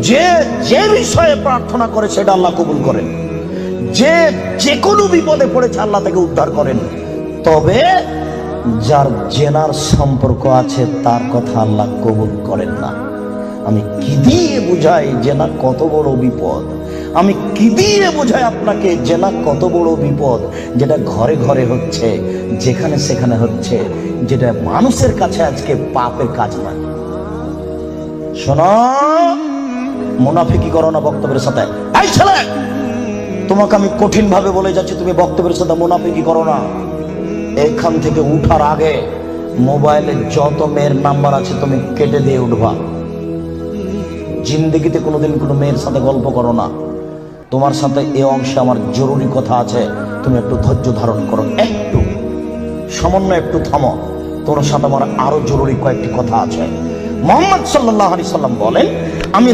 যে যে বিষয়ে প্রার্থনা করে সেটা আল্লাহ কবুল করেন, যে কোনো বিপদে পড়েছে আল্লাহ তাকে উদ্ধার করেন। তবে যার জেনার সম্পর্ক আছে তার কথা আল্লাহ কবুল করেন না। আমি কি দিয়ে বুঝাই জেনা কত বড় বিপদ? আমি কি দিয়ে বুঝাই আপনাকে জেনা কত বড় বিপদ? যেটা ঘরে ঘরে হচ্ছে, যেখানে সেখানে হচ্ছে, যেটা মানুষের কাছে আজকে পাপের কাজ নয়। শোনো, মুনাফিকি করো না বক্তব্যের সাথে। এই ছেলে, তোমাকে আমি কঠিন ভাবে বলে যাচ্ছি, তুমি বক্তব্যের সাথে মুনাফিকি করো না। এখান থেকে উঠার আগে মোবাইলে যত মেয়ের নাম্বার আছে তুমি কেটে দিয়ে উঠবা। জিন্দেগিতে কোনোদিন কোনো মেয়ের সাথে গল্প করো না। তোমার সাথে এ অংশে আমার জরুরি কথা আছে, তুমি একটু ধৈর্য ধারণ করো, একটু সামান্য একটু থামো। তোমার সাথে আমার আরো জরুরি কয়েকটি কথা আছে। মুহাম্মদ সাল্লাল্লাহু আলাইহি সাল্লাম বলেন, আমি